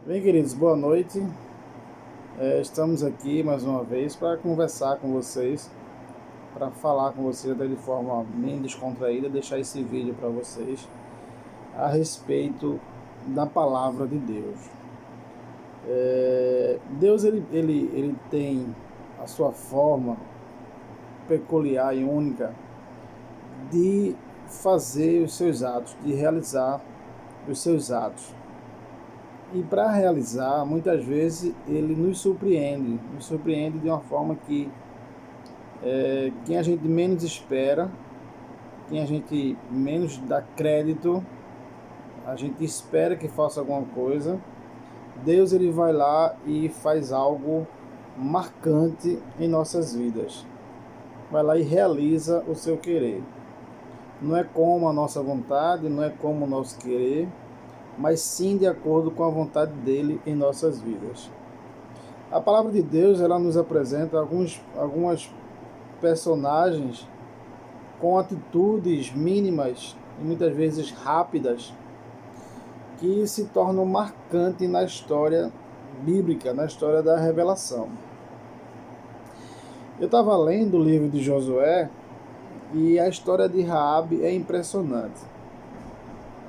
Bem, queridos, boa noite. Estamos aqui mais uma vez para conversar com vocês, para falar com vocês até de forma bem descontraída, deixar esse vídeo para vocês a respeito da palavra de Deus. Deus ele tem a sua forma peculiar e única de fazer os seus atos, de realizar os seus atos. E para realizar, muitas vezes ele nos surpreende de uma forma que quem a gente menos espera, quem a gente menos dá crédito, a gente espera que faça alguma coisa, Deus ele vai lá e faz algo marcante em nossas vidas. Vai lá e realiza o seu querer. Não é como a nossa vontade, não é como o nosso querer, mas sim de acordo com a vontade dele em nossas vidas. A palavra de Deus ela nos apresenta algumas personagens com atitudes mínimas e muitas vezes rápidas que se tornam marcantes na história bíblica, na história da revelação. Eu estava lendo o livro de Josué e a história de Raabe é impressionante.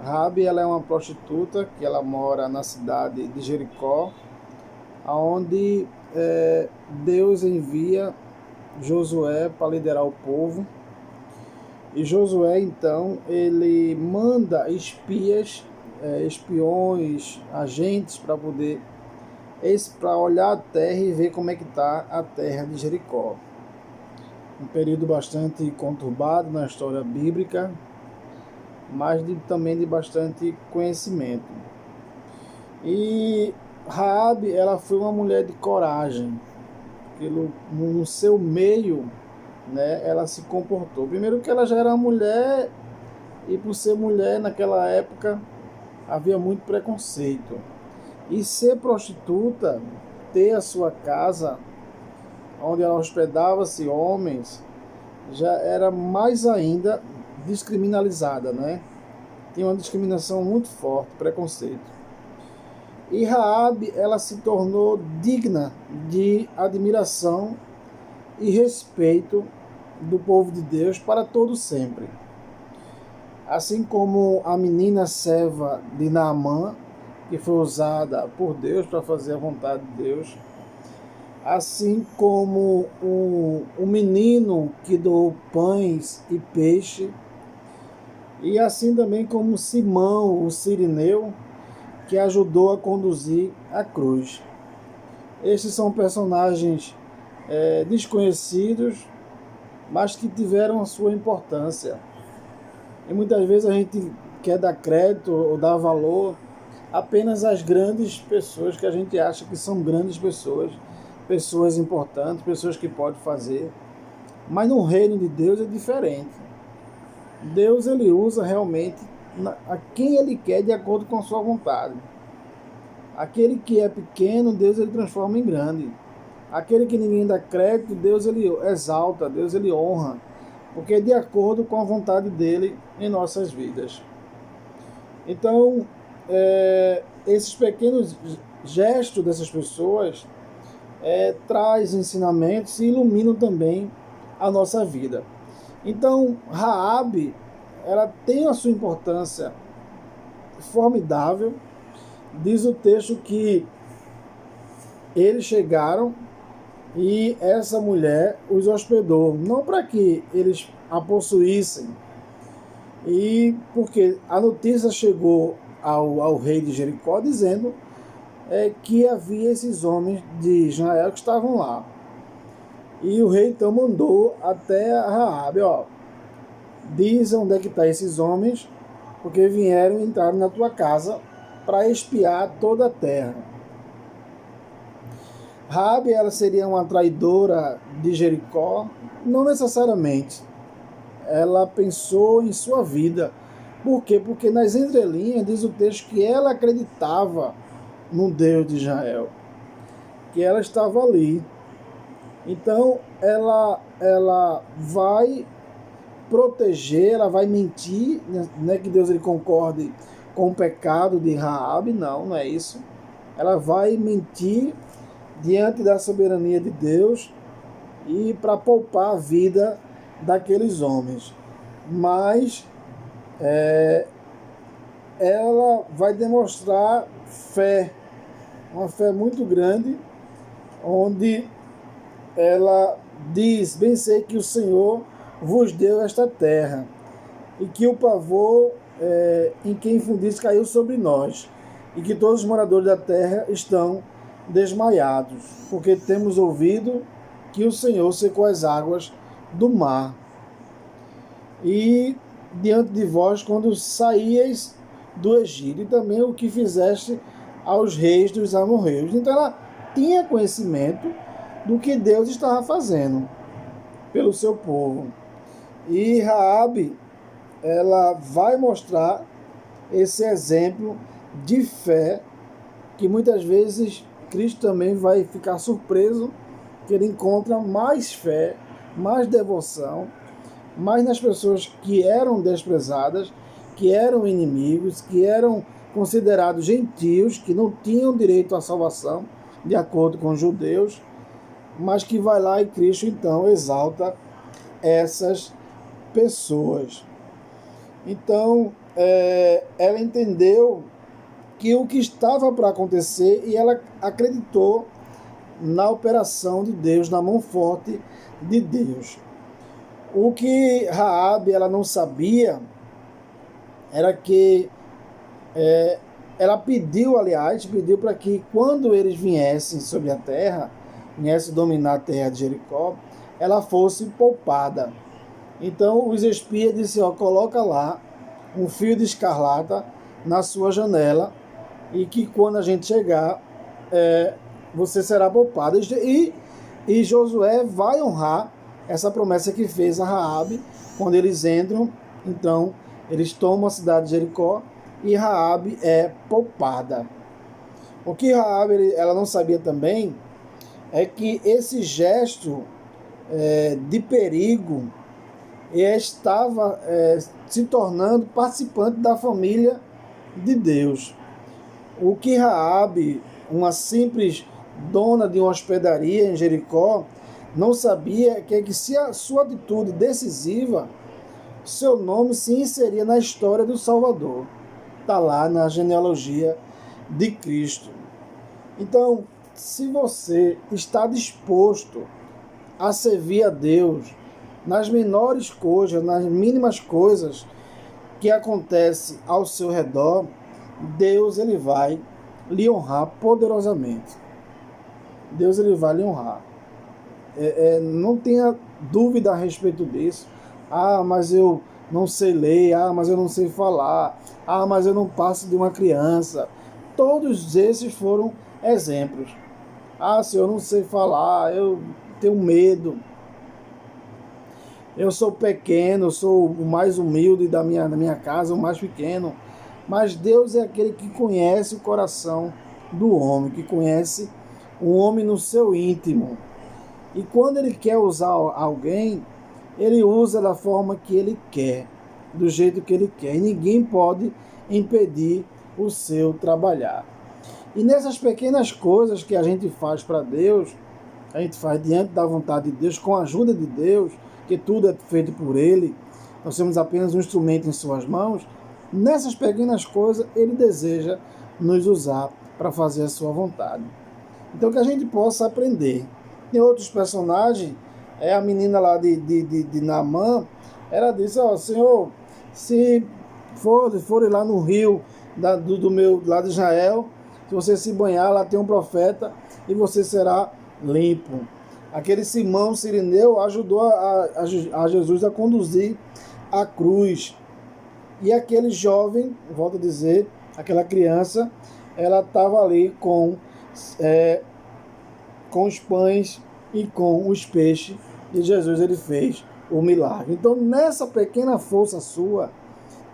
Raabe ela é uma prostituta que ela mora na cidade de Jericó, onde Deus envia Josué para liderar o povo. E Josué, então, ele manda espiões, agentes para poder para olhar a terra e ver como é que está a terra de Jericó. Um período bastante conturbado na história bíblica, mas também de bastante conhecimento. E Raabe, ela foi uma mulher de coragem, porque no seu meio, né, ela se comportou. Primeiro que ela já era mulher, e por ser mulher naquela época havia muito preconceito. E ser prostituta, ter a sua casa onde ela hospedava-se homens, já era mais ainda descriminalizada, né? Tinha uma discriminação muito forte, preconceito. E Raabe, ela se tornou digna de admiração e respeito do povo de Deus para todo sempre. Assim como a menina serva de Naamã, que foi usada por Deus para fazer a vontade de Deus, assim como o menino que doou pães e peixe, e assim também como Simão, o sirineu, que ajudou a conduzir a cruz. Estes são personagens desconhecidos, mas que tiveram a sua importância. E muitas vezes a gente quer dar crédito ou dar valor apenas às grandes pessoas que a gente acha que são grandes pessoas, pessoas importantes, pessoas que podem fazer. Mas no reino de Deus é diferente. Deus ele usa realmente a quem ele quer de acordo com a sua vontade. Aquele que é pequeno, Deus ele transforma em grande. Aquele que ninguém dá crédito, Deus ele exalta, Deus ele honra, porque é de acordo com a vontade dele em nossas vidas. Então, esses pequenos gestos dessas pessoas traz ensinamentos e iluminam também a nossa vida. Então, Raabe, ela tem a sua importância formidável. Diz o texto que eles chegaram e essa mulher os hospedou, não para que eles a possuíssem, e porque a notícia chegou ao rei de Jericó dizendo que havia esses homens de Israel que estavam lá. E o rei então mandou até a Raabe, diz onde é que estão esses homens, porque vieram entrar na tua casa para espiar toda a terra. Raabe, ela seria uma traidora de Jericó? Não necessariamente. Ela pensou em sua vida. Por quê? Porque nas entrelinhas diz o texto que ela acreditava no Deus de Israel, que ela estava ali. Então ela vai proteger, ela vai mentir, não é que Deus ele concorde com o pecado de Raabe, não é isso. ela vai mentir diante da soberania de Deus e para poupar a vida daqueles homens. Mas ela vai demonstrar fé, uma fé muito grande, onde ela diz: bem sei que o Senhor vos deu esta terra, e que o pavor em que infundiste caiu sobre nós, e que todos os moradores da terra estão desmaiados, porque temos ouvido que o Senhor secou as águas do mar, e diante de vós quando saíeis do Egito, e também o que fizeste aos reis dos amorreus. Então ela tinha conhecimento do que Deus estava fazendo pelo seu povo. E Raabe, ela vai mostrar esse exemplo de fé que muitas vezes Cristo também vai ficar surpreso que ele encontra mais fé, mais devoção, mais nas pessoas que eram desprezadas, que eram inimigos, que eram considerados gentios, que não tinham direito à salvação, de acordo com os judeus, mas que vai lá e Cristo então exalta essas pessoas. Então, ela entendeu que o que estava para acontecer, e ela acreditou na operação de Deus, na mão forte de Deus. O que Raabe ela não sabia era que ela pediu para que quando eles viessem sobre a terra, viessem dominar a terra de Jericó, ela fosse poupada. Então os espias disseram: coloca lá um fio de escarlata na sua janela, e que quando a gente chegar, você será poupada. E Josué vai honrar essa promessa que fez a Raabe quando eles entram. Então eles tomam a cidade de Jericó e Raabe é poupada. O que Raabe ela não sabia também é que esse gesto de perigo estava se tornando participante da família de Deus. O que Raabe, uma simples dona de uma hospedaria em Jericó, não sabia que se a sua atitude decisiva, seu nome se inseria na história do Salvador. Está lá na genealogia de Cristo. Então, se você está disposto a servir a Deus nas menores coisas, nas mínimas coisas que acontecem ao seu redor, Deus ele vai lhe honrar poderosamente. Deus ele vai lhe honrar. Não tenha dúvida a respeito disso. Mas eu não sei ler. Mas eu não sei falar. Mas eu não passo de uma criança. Todos esses foram exemplos. Se eu não sei falar, eu tenho medo. Eu sou pequeno, eu sou o mais humilde da minha casa, o mais pequeno. Mas Deus é aquele que conhece o coração do homem, que conhece o homem no seu íntimo. E quando ele quer usar alguém, ele usa da forma que ele quer, do jeito que ele quer. E ninguém pode impedir o seu trabalhar. E nessas pequenas coisas que a gente faz para Deus, a gente faz diante da vontade de Deus, com a ajuda de Deus, que tudo é feito por Ele, nós somos apenas um instrumento em suas mãos. Nessas pequenas coisas, Ele deseja nos usar para fazer a sua vontade. Então, que a gente possa aprender. Tem outros personagens, a menina lá de Naamã, ela disse: Senhor, se forem lá no rio do meu lado de Israel, se você se banhar, lá tem um profeta e você será limpo. Aquele Simão Cirineu ajudou a Jesus a conduzir a cruz. E aquele jovem, volto a dizer, aquela criança, ela estava ali com os pães e com os peixes, e Jesus ele fez o milagre. Então, nessa pequena força sua,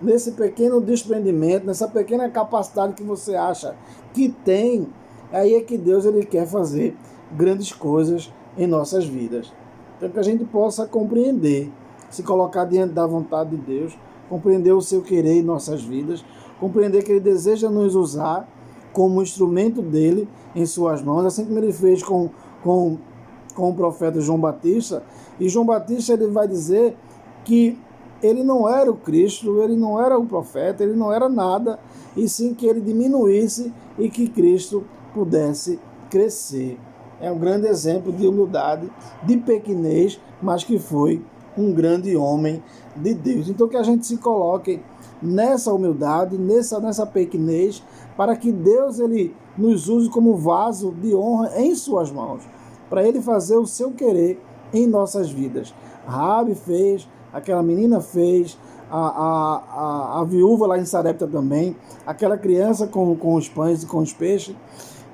nesse pequeno desprendimento, nessa pequena capacidade que você acha que tem, aí é que Deus ele quer fazer grandes coisas em nossas vidas. Então, que a gente possa compreender, se colocar diante da vontade de Deus, compreender o seu querer em nossas vidas, compreender que Ele deseja nos usar como instrumento dele em suas mãos, assim como ele fez com o profeta João Batista. E João Batista, ele vai dizer que ele não era o Cristo, ele não era o profeta, ele não era nada, e sim que ele diminuísse e que Cristo pudesse crescer. É um grande exemplo de humildade, de pequenez, mas que foi um grande homem de Deus. Então que a gente se coloque nessa humildade, nessa pequenez, para que Deus ele nos use como vaso de honra em suas mãos, para ele fazer o seu querer em nossas vidas. Raabe fez, aquela menina fez, a viúva lá em Sarepta também, aquela criança com os pães e com os peixes,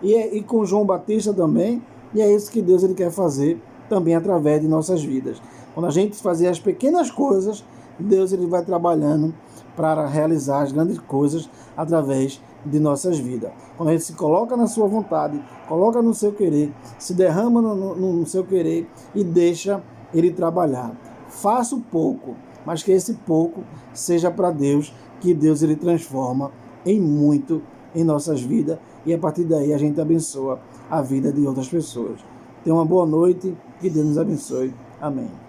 e com João Batista também, e é isso que Deus ele quer fazer também através de nossas vidas. Quando a gente fazer as pequenas coisas, Deus ele vai trabalhando para realizar as grandes coisas através de nossas vidas. Quando a gente se coloca na sua vontade, coloca no seu querer, se derrama no seu querer e deixa ele trabalhar. Faça o pouco, mas que esse pouco seja para Deus, que Deus ele transforma em muito em nossas vidas, e a partir daí a gente abençoa a vida de outras pessoas. Tenha uma boa noite, que Deus nos abençoe. Amém.